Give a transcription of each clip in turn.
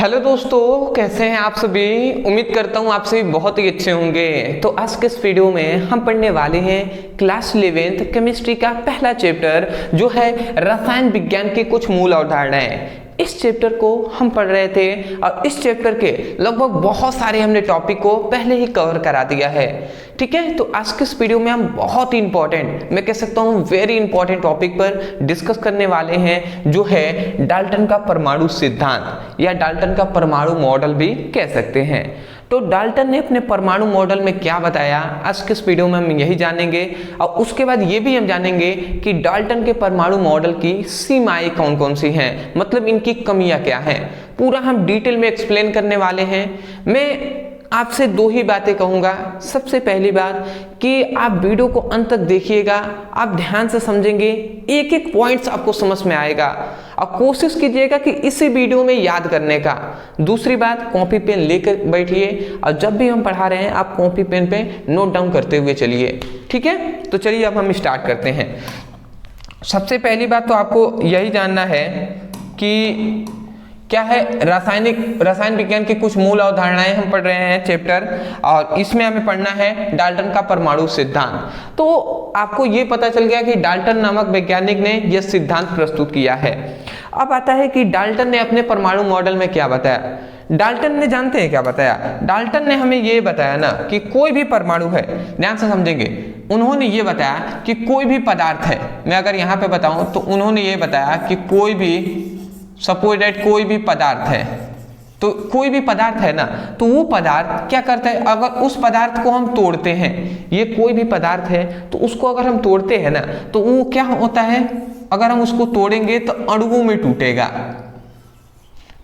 Hello दोस्तों, कैसे हैं आप सभी। उम्मीद करता हूं आप सभी बहुत ही अच्छे होंगे। तो आज के इस वीडियो में हम पढ़ने वाले हैं क्लास 11th केमिस्ट्री का पहला चैप्टर जो है रसायन विज्ञान की कुछ मूल अवधारणाएं। इस चैप्टर को हम पढ़ रहे थे और इस चैप्टर के लगभग बहुत सारे हमने टॉपिक को पहले ही कवर करा दिया है। ठीक है, तो आज के इस वीडियो में हम बहुत ही इंपॉर्टेंट, मैं कह सकता हूँ वेरी इंपॉर्टेंट टॉपिक पर डिस्कस करने वाले हैं जो है डाल्टन का परमाणु सिद्धांत या डाल्टन का परमाणु मॉडल भी कह सकते हैं। तो डाल्टन ने अपने परमाणु मॉडल में क्या बताया, आज के इस वीडियो में हम यही जानेंगे और उसके बाद ये भी हम जानेंगे कि डाल्टन के परमाणु मॉडल की सीमाएं कौन कौन सी हैं, मतलब इनकी कमियां क्या हैं, पूरा हम डिटेल में एक्सप्लेन करने वाले हैं। मैं आपसे दो ही बातें कहूंगा। सबसे पहली बात कि आप वीडियो को अंत तक देखिएगा, आप ध्यान से समझेंगे, एक एक पॉइंट्स आपको समझ में आएगा और कोशिश कीजिएगा कि इसी वीडियो में याद करने का। दूसरी बात, कॉपी पेन लेकर बैठिए और जब भी हम पढ़ा रहे हैं आप कॉपी पेन पे नोट डाउन करते हुए चलिए। ठीक है, तो चलिए अब हम स्टार्ट करते हैं। सबसे पहली बात तो आपको यही जानना है कि क्या है रसायन विज्ञान की कुछ मूल अवधारणाएं हम पढ़ रहे हैं चैप्टर, और इसमें हमें पढ़ना है डाल्टन का परमाणु सिद्धांत। तो आपको ये पता चल गया कि डाल्टन नामक वैज्ञानिक ने यह सिद्धांत प्रस्तुत किया है। अब आता है कि डाल्टन ने अपने परमाणु मॉडल में क्या बताया। डाल्टन ने, जानते हैं क्या बताया? डाल्टन ने हमें ये बताया ना कि कोई भी परमाणु है, ध्यान से समझेंगे, उन्होंने ये बताया कि कोई भी पदार्थ है। मैं अगर यहाँ पे बताऊं तो उन्होंने ये बताया कि कोई भी, सपोज दैट कोई भी पदार्थ है, तो कोई भी पदार्थ है ना, तो वो पदार्थ क्या करता है, अगर उस पदार्थ को हम तोड़ते हैं, ये कोई भी पदार्थ है तो उसको अगर हम तोड़ते हैं ना तो वो क्या होता है, अगर हम उसको तोड़ेंगे तो अणुओं में टूटेगा।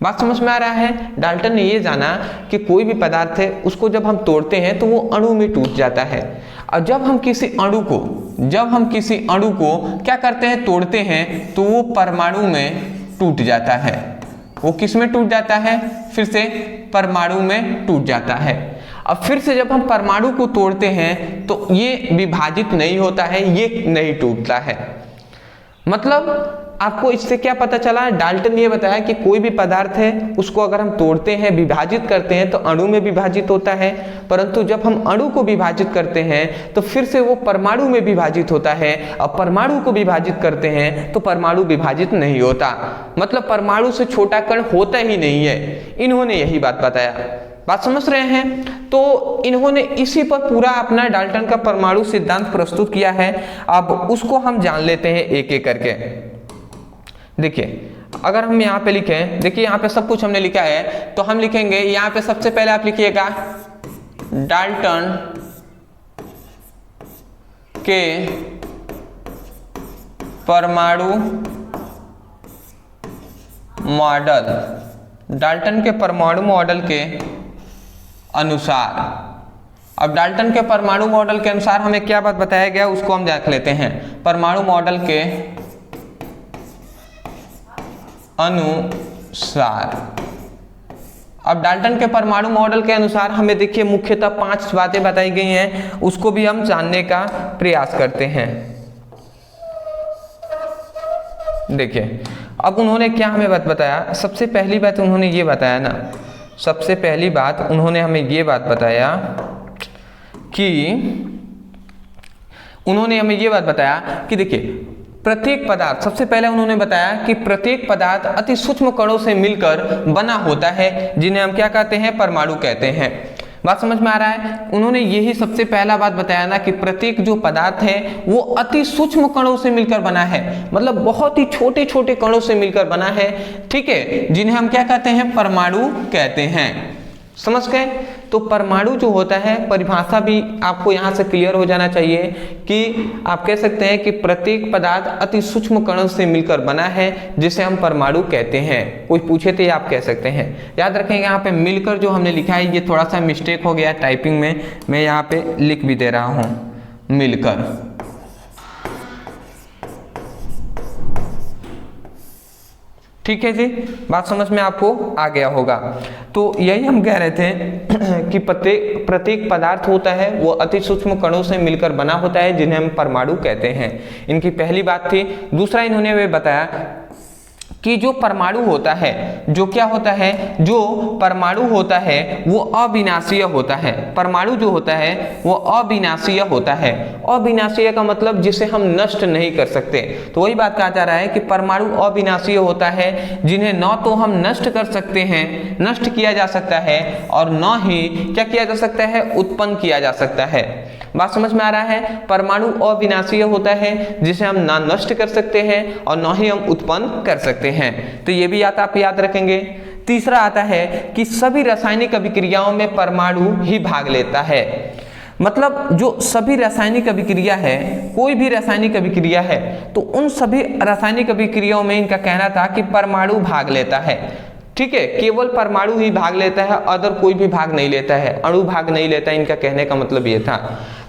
बात समझ में आ रहा है? डाल्टन ने ये जाना कि कोई भी पदार्थ है उसको जब हम तोड़ते हैं तो वो अणु में टूट जाता है, और जब हम किसी अणु को क्या करते हैं, तोड़ते हैं, तो वो परमाणु में टूट जाता है। वो किस में टूट जाता है? फिर से परमाणु में टूट जाता है। अब फिर से जब हम परमाणु को तोड़ते हैं तो ये विभाजित नहीं होता है, ये नहीं टूटता है। मतलब आपको इससे क्या पता चला? डाल्टन ने ये बताया कि कोई भी पदार्थ है उसको अगर हम तोड़ते हैं, विभाजित करते हैं तो अणु में विभाजित होता है, परंतु जब हम अणु को विभाजित करते हैं तो फिर से वो परमाणु में विभाजित होता है, और परमाणु को विभाजित करते हैं तो परमाणु विभाजित नहीं होता, मतलब परमाणु से छोटा कण होता ही नहीं है। इन्होंने यही बात बताया। बात समझ रहे हैं? तो इन्होंने इसी पर पूरा अपना डाल्टन का परमाणु सिद्धांत प्रस्तुत किया है। अब उसको हम जान लेते हैं एक एक करके। देखिए, अगर हम यहाँ पे लिखें, देखिए यहाँ पे सब कुछ हमने लिखा है, तो हम लिखेंगे यहाँ पे सबसे पहले आप लिखिएगा डाल्टन के परमाणु मॉडल, डाल्टन के परमाणु मॉडल के अनुसार। अब डाल्टन के परमाणु मॉडल के अनुसार हमें क्या बात बताया गया उसको हम देख लेते हैं। परमाणु मॉडल के अनुसार, अब डाल्टन के परमाणु मॉडल के अनुसार हमें देखिए मुख्यतः 5 बातें बताई गई हैं, उसको भी हम जानने का प्रयास करते हैं। देखिए, अब उन्होंने क्या हमें बात बताया। सबसे पहली बात उन्होंने ये बताया ना, सबसे पहली बात उन्होंने हमें ये बात बताया कि उन्होंने हमें ये बात बताया कि देखिए प्रत्येक पदार्थ, सबसे पहले उन्होंने बताया कि प्रत्येक पदार्थ अति सूक्ष्म कणों से मिलकर बना होता है, जिन्हें हम क्या कहते हैं, परमाणु कहते हैं। बात समझ में आ रहा है? उन्होंने यही सबसे पहला बात बताया ना कि प्रत्येक जो पदार्थ है वो अति सूक्ष्म कणों से मिलकर बना है, मतलब बहुत ही छोटे छोटे कणों से मिलकर बना है। ठीक है, जिन्हें हम क्या कहते हैं, परमाणु कहते हैं। समझ गए? तो परमाणु जो होता है, परिभाषा भी आपको यहाँ से क्लियर हो जाना चाहिए कि आप कह सकते हैं कि प्रत्येक पदार्थ अति सूक्ष्म कणों से मिलकर बना है, जिसे हम परमाणु कहते हैं। कोई पूछे तो ये आप कह सकते हैं। याद रखेंगे यहाँ पे मिलकर जो हमने लिखा है ये थोड़ा सा मिस्टेक हो गया टाइपिंग में, मैं यहाँ पे लिख भी दे रहा हूँ मिलकर। ठीक है जी, बात समझ में आपको आ गया होगा। तो यही हम कह रहे थे कि प्रत्येक पदार्थ होता है वो अति सूक्ष्म कणों से मिलकर बना होता है, जिन्हें हम परमाणु कहते हैं। इनकी पहली बात थी। दूसरा इन्होंने वे बताया कि जो परमाणु होता है, जो क्या होता है, जो परमाणु होता है वो अविनाशीय होता है। परमाणु जो होता है वो अविनाशीय होता है। अविनाशीय का मतलब जिसे हम नष्ट नहीं कर सकते। तो वही बात कहा जा रहा है कि परमाणु अविनाशीय होता है, जिन्हें न तो हम नष्ट कर सकते हैं, नष्ट किया जा सकता है, और न ही क्या किया जा सकता है, उत्पन्न किया जा सकता है। बात समझ में आ रहा है? परमाणु अविनाशीय होता है जिसे हम ना नष्ट कर सकते हैं और ना ही हम उत्पन्न कर सकते हैं। तो ये भी आप याद रखेंगे। तीसरा आता है कि सभी रासायनिक अभिक्रियाओं में परमाणु ही भाग लेता है। मतलब जो सभी रासायनिक अभिक्रिया है, कोई भी रासायनिक अभिक्रिया है, तो उन सभी रासायनिक अभिक्रियाओं में इनका कहना था कि परमाणु भाग लेता है। ठीक है, केवल परमाणु ही भाग लेता है, अदर कोई भी भाग नहीं लेता है, अणु भाग नहीं लेता है। इनका कहने का मतलब ये था।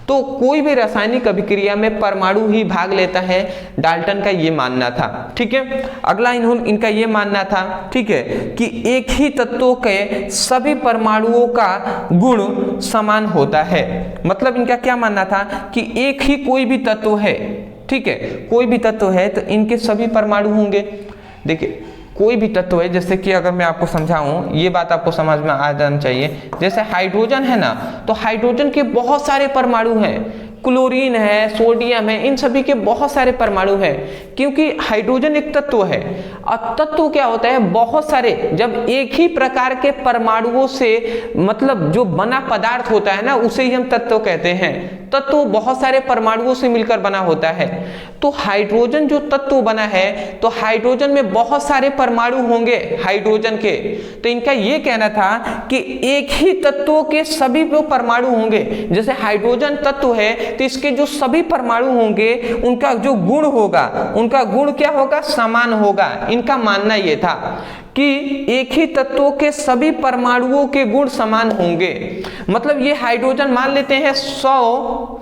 तो कोई भी रासायनिक अभिक्रिया में परमाणु ही भाग लेता है, डाल्टन का ये मानना था। ठीक है, अगला इनका ये मानना था, ठीक है, कि एक ही तत्वों के सभी परमाणुओं का गुण समान होता है। मतलब इनका क्या मानना था कि एक ही कोई भी तत्व है, ठीक है, कोई भी तत्व है तो इनके सभी परमाणु होंगे। देखिए कोई भी तत्व है, जैसे कि अगर मैं आपको समझाऊं, ये बात आपको समझ में आ जाना चाहिए। जैसे हाइड्रोजन है ना, तो हाइड्रोजन के बहुत सारे परमाणु हैं, क्लोरीन है, सोडियम है, इन सभी के बहुत सारे परमाणु हैं, क्योंकि हाइड्रोजन एक तत्व है। और तत्व क्या होता है, बहुत सारे, जब एक ही प्रकार के परमाणुओं से मतलब जो बना पदार्थ होता है ना, उसे ही हम तत्व कहते हैं। तत्व बहुत सारे परमाणुओं से मिलकर बना होता है। तो हाइड्रोजन जो तत्व बना है, तो हाइड्रोजन में बहुत सारे परमाणु होंगे हाइड्रोजन के। तो इनका ये कहना था कि एक ही तत्व के सभी जो परमाणु होंगे, जैसे हाइड्रोजन तत्व है तो इसके जो सभी परमाणु होंगे उनका जो गुण होगा, उनका गुण क्या होगा, समान होगा। इनका मानना यह था कि एक ही तत्वों के सभी परमाणुओं के गुण समान होंगे। मतलब ये हाइड्रोजन मान लेते हैं 100,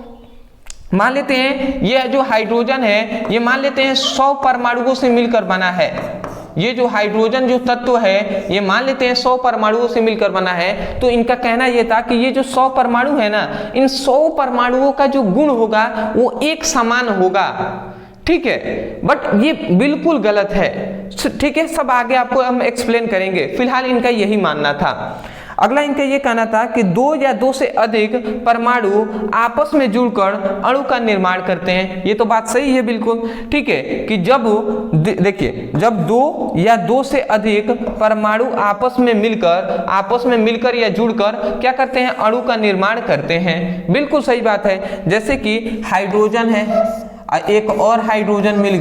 मान लेते हैं ये जो हाइड्रोजन है ये मान लेते हैं 100 परमाणुओं से मिलकर बना है। ये जो हाइड्रोजन जो तत्व है ये मान लेते हैं 100 परमाणुओं से मिलकर बना है। तो इनका कहना यह था कि ये जो 100 परमाणु है ना, इन 100 परमाणुओं का जो गुण होगा वो एक समान होगा। ठीक है, बट ये बिल्कुल गलत है। ठीक है, सब आगे आपको हम एक्सप्लेन करेंगे। फिलहाल इनका यही मानना था। अगला इनका ये कहना था कि 2 या 2 से अधिक परमाणु आपस में जुड़कर अणु का निर्माण करते हैं। ये तो बात सही है बिल्कुल। ठीक है, कि जब देखिए जब 2 या 2 से अधिक परमाणु आपस में मिलकर या जुड़कर क्या करते हैं, अणु का निर्माण करते हैं। बिल्कुल सही बात है। जैसे कि हाइड्रोजन है, एक और हाइड्रोजन मिल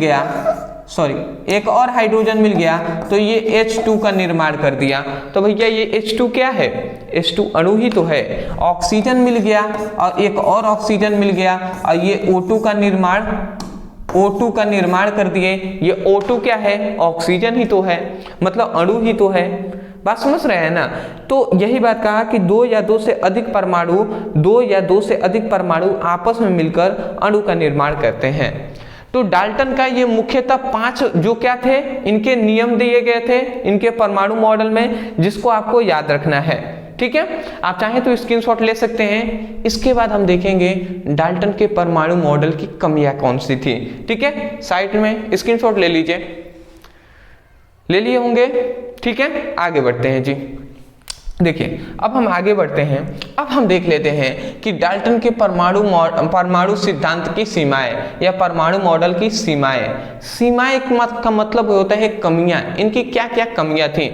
गया, तो ये H2 का निर्माण कर दिया। तो भैया ये H2 क्या है, H2 अणु ही तो है। ऑक्सीजन मिल गया और एक और ऑक्सीजन मिल गया और ये O2 का निर्माण कर दिए। ये O2 क्या है, ऑक्सीजन ही तो है, मतलब अणु ही तो है। बात समझ रहे हैं ना? तो यही बात कहा कि 2 या 2 से अधिक परमाणु आपस में मिलकर अणु का निर्माण करते हैं। तो डाल्टन का ये मुख्यतः 5 जो क्या थे, इनके नियम दिए गए थे इनके परमाणु मॉडल में, जिसको आपको याद रखना है। ठीक है, आप चाहें तो स्क्रीनशॉट ले सकते हैं। इसके बाद हम देखेंगे डाल्टन के परमाणु मॉडल की कमियां कौन सी थी। ठीक है, साइड में स्क्रीनशॉट ले लीजिए, ले लिए होंगे। ठीक है, आगे बढ़ते हैं जी। देखिए अब हम आगे बढ़ते हैं। अब हम देख लेते हैं कि डाल्टन के परमाणु सिद्धांत की सीमाएं या परमाणु मॉडल की सीमाएं का मतलब होता है कमियां। इनकी क्या क्या कमियां थी।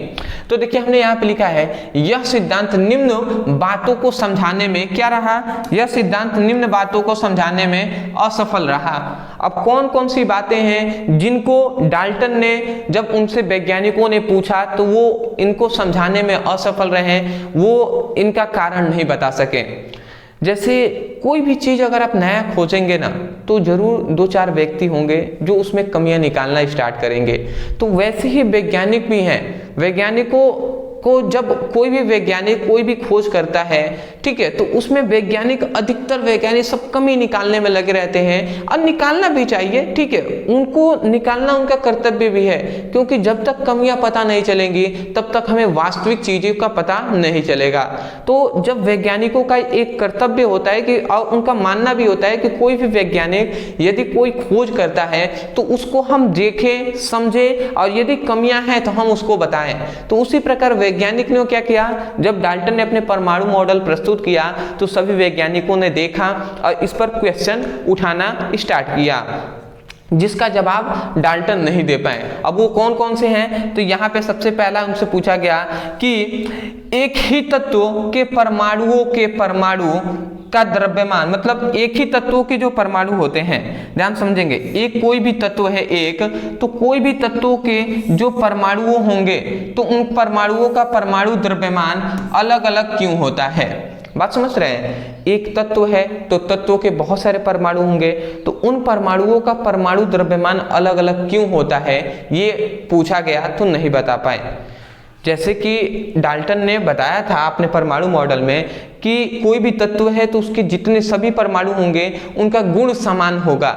तो देखिए हमने यहाँ पे लिखा है, यह सिद्धांत निम्न बातों को समझाने में क्या रहा, यह सिद्धांत निम्न बातों को समझाने में असफल रहा। अब कौन कौन सी बातें हैं जिनको डाल्टन ने जब उनसे वैज्ञानिकों ने पूछा तो वो इनको समझाने में असफल रहे, वो इनका कारण नहीं बता सके। जैसे कोई भी चीज अगर आप नया खोजेंगे ना, तो जरूर 2-4 व्यक्ति होंगे जो उसमें कमियां निकालना स्टार्ट करेंगे। तो वैसे ही वैज्ञानिक भी हैं। वैज्ञानिकों को जब कोई भी वैज्ञानिक कोई भी खोज करता है, ठीक है, तो उसमें वैज्ञानिक अधिकतर वैज्ञानिक सब कमी निकालने में लगे रहते हैं, और निकालना भी चाहिए, ठीक है, उनको निकालना उनका कर्तव्य भी है, क्योंकि जब तक कमियां पता नहीं चलेंगी तब तक हमें वास्तविक चीजों का पता नहीं चलेगा। तो जब वैज्ञानिकों का एक कर्तव्य होता है कि, और उनका मानना भी होता है कि कोई भी वैज्ञानिक यदि कोई खोज करता है तो उसको हम देखें, समझें, और यदि कमियां हैं तो हम उसको बताएं। तो उसी प्रकार वैज्ञानिक ने क्या किया, जब डाल्टन ने अपने परमाणु मॉडल प्रस्तुत किया तो सभी वैज्ञानिकों ने देखा और इस पर क्वेश्चन उठाना स्टार्ट किया, जिसका जवाब डाल्टन नहीं दे पाए। अब वो कौन कौन से हैं, तो यहाँ पे सबसे पहला उनसे पूछा गया कि एक ही तत्व के परमाणुओं के परमाणु का द्रव्यमान, मतलब एक ही तत्वों के जो परमाणु होते हैं, ध्यान समझेंगे, एक कोई भी तत्व है एक, तो कोई भी तत्वों के जो परमाणु होंगे तो उन परमाणुओं का परमाणु द्रव्यमान अलग अलग क्यों होता है। बात समझ रहे हैं, एक तत्व है तो तत्वों के बहुत सारे परमाणु होंगे, तो उन परमाणुओं का परमाणु द्रव्यमान अलग अलग क्यों होता है, ये पूछा गया तो नहीं बता पाए। जैसे कि डाल्टन ने बताया था अपने परमाणु मॉडल में कि कोई भी तत्व है तो उसके जितने सभी परमाणु होंगे उनका गुण समान होगा,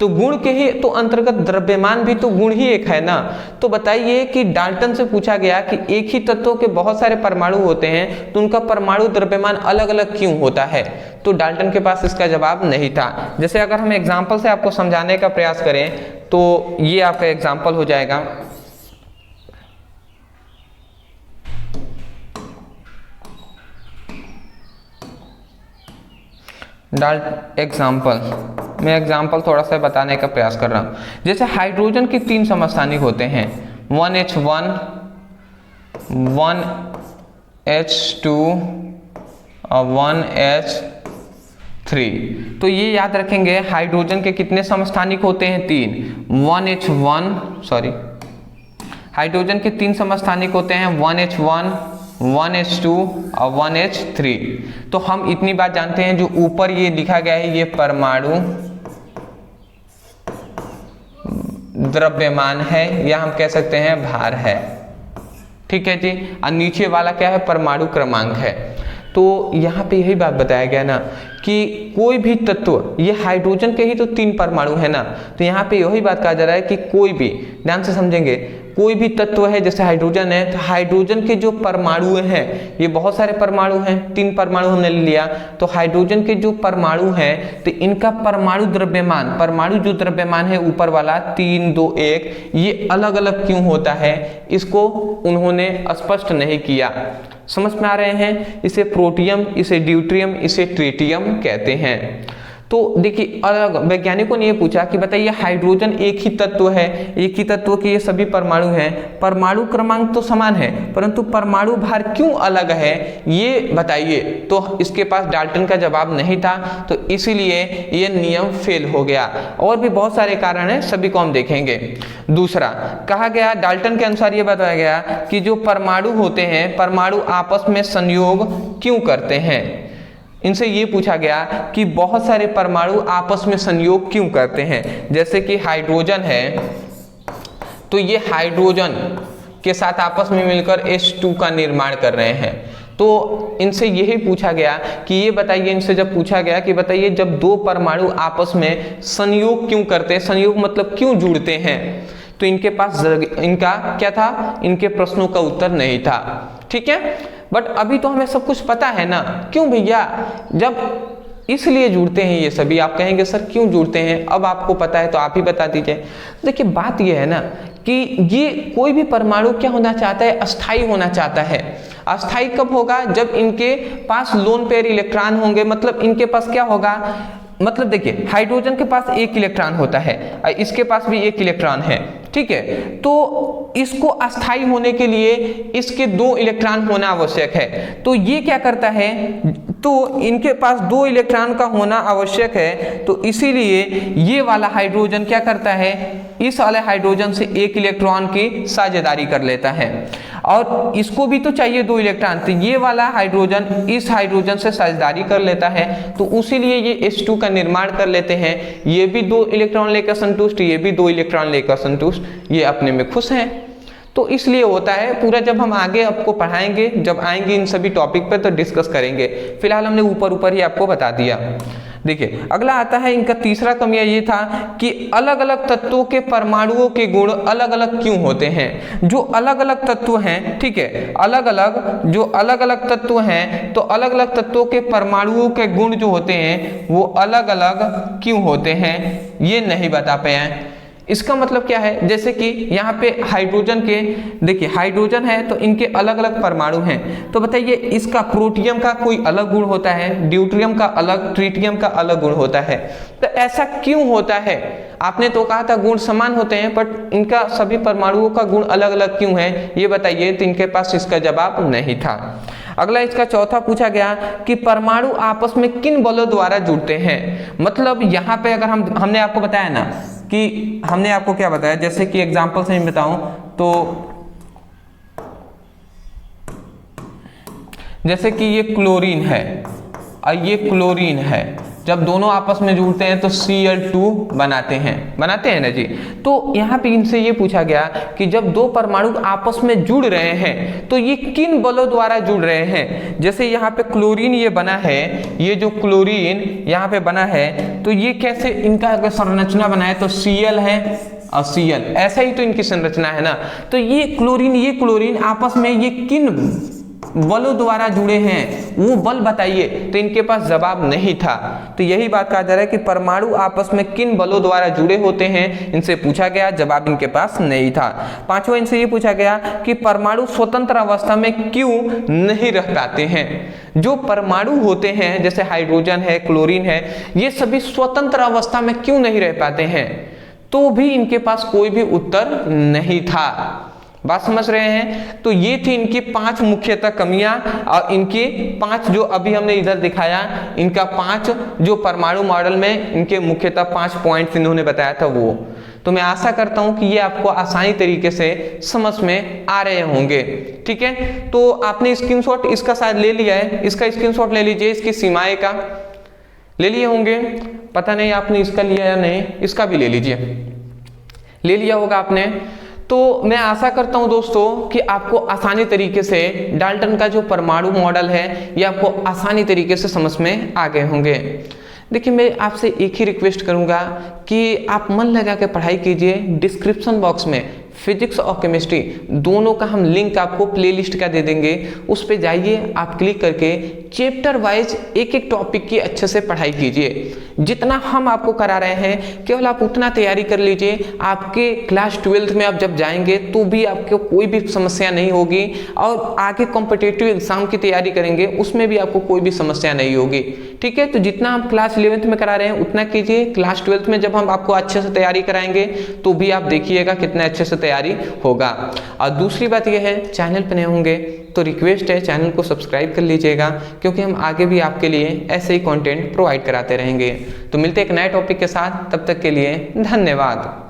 तो गुण के ही तो अंतर्गत द्रव्यमान भी तो गुण ही एक है ना। तो बताइए कि डाल्टन से पूछा गया कि एक ही तत्व के बहुत सारे परमाणु होते हैं तो उनका परमाणु द्रव्यमान अलग अलग क्यों होता है, तो डाल्टन के पास इसका जवाब नहीं था। जैसे अगर हम एग्जाम्पल से आपको समझाने का प्रयास करें तो ये आपका एग्जाम्पल हो जाएगा। मैं एग्जाम्पल थोड़ा सा बताने का प्रयास कर रहा हूँ। जैसे हाइड्रोजन के 3 समस्थानिक होते हैं, 1H1, 1H2 और 1H3। तो ये याद रखेंगे, हाइड्रोजन के कितने समस्थानिक होते हैं, 3। हाइड्रोजन के 3 समस्थानिक होते हैं, 1H1, 1H2 और 1H3। तो हम इतनी बात जानते हैं, जो ऊपर ये लिखा गया है ये परमाणु द्रव्यमान है, या हम कह सकते हैं भार है, ठीक है जी। और नीचे वाला क्या है, परमाणु क्रमांक है। तो यहाँ पे यही बात बताया गया ना कि कोई भी तत्व, ये हाइड्रोजन के ही तो 3 परमाणु है ना, तो यहाँ पे यही बात कहा जा रहा है कि कोई भी, ध्यान से समझेंगे, कोई भी तत्व है जैसे हाइड्रोजन है, तो हाइड्रोजन के जो परमाणु हैं, ये बहुत सारे परमाणु हैं, 3 परमाणु हमने लिया, तो हाइड्रोजन के जो परमाणु हैं तो इनका परमाणु द्रव्यमान, परमाणु जो द्रव्यमान है ऊपर वाला 3, 2, 1, ये अलग अलग क्यों होता है, इसको उन्होंने स्पष्ट नहीं किया। समझ में आ रहे हैं, इसे प्रोटियम, इसे ड्यूट्रियम, इसे ट्रिटियम कहते हैं। तो देखिए, अलग वैज्ञानिकों ने ये पूछा कि बताइए हाइड्रोजन एक ही तत्व है, एक ही तत्व के ये सभी परमाणु हैं, परमाणु क्रमांक तो समान है परंतु परमाणु भार क्यों अलग है, ये बताइए। तो इसके पास डाल्टन का जवाब नहीं था, तो इसीलिए ये नियम फेल हो गया। और भी बहुत सारे कारण हैं, सभी को हम देखेंगे। दूसरा कहा गया, डाल्टन के अनुसार ये बताया गया कि जो परमाणु होते हैं, परमाणु आपस में संयोग क्यों करते हैं। इनसे ये पूछा गया कि बहुत सारे परमाणु आपस में संयोग क्यों करते हैं। जैसे कि हाइड्रोजन है, तो ये हाइड्रोजन के साथ आपस में मिलकर H2 का निर्माण कर रहे हैं। तो इनसे यही पूछा गया कि ये बताइए, इनसे जब पूछा गया कि बताइए जब 2 परमाणु आपस में संयोग क्यों करते हैं, संयोग मतलब क्यों जुड़ते हैं, तो इनके पास इनका क्या था, इनके प्रश्नों का उत्तर नहीं था, ठीक है। बट अभी तो हमें सब कुछ पता है ना, क्यों भैया, जब इसलिए जुड़ते हैं ये सभी। आप कहेंगे सर क्यों जुड़ते हैं, अब आपको पता है तो आप ही बता दीजिए। देखिए बात ये है ना कि ये कोई भी परमाणु क्या होना चाहता है, अस्थायी होना चाहता है। अस्थायी कब होगा, जब इनके पास लोन पेयर इलेक्ट्रॉन होंगे, मतलब इनके पास क्या होगा, मतलब देखिए हाइड्रोजन के पास 1 इलेक्ट्रॉन होता है, इसके पास भी 1 इलेक्ट्रॉन है, ठीक है। तो इसको अस्थायी होने के लिए इसके 2 इलेक्ट्रॉन होना आवश्यक है। तो ये क्या करता है, तो इनके पास 2 इलेक्ट्रॉन का होना आवश्यक है, तो इसीलिए ये वाला हाइड्रोजन क्या करता है, इस वाले हाइड्रोजन से 1 इलेक्ट्रॉन की साझेदारी कर लेता है, और इसको भी तो चाहिए 2 इलेक्ट्रॉन, तो ये वाला हाइड्रोजन इस हाइड्रोजन से साझेदारी कर लेता है, तो इसीलिए ये H2 का निर्माण कर लेते हैं। ये भी 2 इलेक्ट्रॉन लेकर संतुष्ट, ये भी 2 इलेक्ट्रॉन लेकर संतुष्ट, ये अपने में खुश हैं। तो इसलिए होता है, पूरा जब हम आगे आपको पढ़ाएंगे, जब आएंगे इन सभी टॉपिक पर तो डिस्कस करेंगे। फिलहाल हमने ऊपर ऊपर ही आपको बता दिया। देखिए अगला आता है इनका तीसरा कमियां ये था कि अलग अलग तत्वों के परमाणुओं के गुण अलग अलग क्यों होते हैं। जो अलग अलग तत्व हैं, ठीक है, जो अलग अलग तत्व हैं, तो अलग अलग तत्वों के परमाणुओं के गुण जो होते हैं वो अलग अलग क्यों होते हैं, ये नहीं बता पाए हैं। इसका मतलब क्या है, जैसे कि यहाँ पे हाइड्रोजन के, देखिए हाइड्रोजन है तो इनके अलग अलग परमाणु हैं, तो बताइए इसका प्रोटियम का कोई अलग गुण होता है, ड्यूटेरियम का अलग, ट्रिटियम का अलग गुण होता है। तो ऐसा क्यों होता है? आपने तो कहा था गुण समान होते हैं, बट इनका सभी परमाणुओं का गुण अलग अलग क्यों है, ये बताइए। तो इनके पास इसका जवाब नहीं था। अगला इसका चौथा पूछा गया कि परमाणु आपस में किन बलों द्वारा जुड़ते हैं। मतलब यहाँ पे अगर हमने आपको बताया ना कि हमने आपको क्या बताया, जैसे कि एग्जांपल से मैं बताऊं तो जैसे कि ये क्लोरीन है और ये क्लोरीन है, जब दोनों आपस में जुड़ते हैं तो Cl2 बनाते हैं ना जी। तो यहाँ पे इनसे ये पूछा गया कि जब दो परमाणु आपस में जुड़ रहे हैं तो ये किन बलों द्वारा जुड़ रहे हैं। जैसे यहाँ पे क्लोरीन ये बना है, ये जो क्लोरीन यहाँ पे बना है, तो ये कैसे इनका अगर संरचना बना है तो Cl है और Cl, ऐसा ही तो इनकी संरचना है ना। तो ये क्लोरीन आपस में ये किन बलों द्वारा जुड़े हैं, वो बल बताइए। तो इनके पास जवाब नहीं था। तो यही बात कहा जा रहा है कि परमाणु आपस में किन बलों द्वारा जुड़े होते हैं, इनसे पूछा गया, जवाब इनके पास नहीं था। पांचवा इनसे ये पूछा गया कि परमाणु स्वतंत्र अवस्था में क्यों नहीं रह पाते हैं। जो परमाणु होते हैं जैसे हाइड्रोजन है, क्लोरीन है, ये सभी स्वतंत्र अवस्था में क्यों नहीं रह पाते हैं, तो भी इनके पास कोई भी उत्तर नहीं था। बात समझ रहे हैं। तो ये थी इनकी 5 मुख्यतः कमियां, और इनके 5 जो अभी हमने इधर दिखाया, इनका 5 जो परमाणु मॉडल में इनके मुख्यतः 5 पॉइंट्स इन्होंने बताया था वो। तो मैं आशा करता हूं कि ये आपको आसानी तरीके से समझ में आ रहे होंगे। ठीक है, तो आपने स्क्रीनशॉट इसका शायद ले लिया है, इसका स्क्रीनशॉट ले लीजिए, इसकी सीमाएं का ले लिए होंगे, पता नहीं आपने इसका लिया या नहीं, इसका भी ले लीजिए, ले लिया होगा आपने। तो मैं आशा करता हूं दोस्तों कि आपको आसानी तरीके से डाल्टन का जो परमाणु मॉडल है ये आपको आसानी तरीके से समझ में आ गए होंगे। देखिए मैं आपसे एक ही रिक्वेस्ट करूंगा कि आप मन लगा के पढ़ाई कीजिए। डिस्क्रिप्शन बॉक्स में फिजिक्स और केमिस्ट्री दोनों का हम लिंक आपको प्लेलिस्ट का दे देंगे, उस पे जाइए, आप क्लिक करके चैप्टर वाइज एक एक टॉपिक की अच्छे से पढ़ाई कीजिए। जितना हम आपको करा रहे हैं केवल आप उतना तैयारी कर लीजिए। आपके क्लास 12th में आप जब जाएंगे तो भी आपको कोई भी समस्या नहीं होगी, और आगे कॉम्पिटिटिव एग्जाम की तैयारी करेंगे उसमें भी आपको कोई भी समस्या नहीं होगी। ठीक है, तो जितना हम क्लास 11th में करा रहे हैं उतना कीजिए। क्लास 12th में जब हम आपको अच्छे से तैयारी कराएंगे तो भी आप देखिएगा कितना अच्छे से तैयारी होगा। और दूसरी बात यह है, चैनल पर नए होंगे तो रिक्वेस्ट है चैनल को सब्सक्राइब कर लीजिएगा, क्योंकि हम आगे भी आपके लिए ऐसे ही कंटेंट प्रोवाइड कराते रहेंगे। तो मिलते हैं एक नए टॉपिक के साथ, तब तक के लिए धन्यवाद।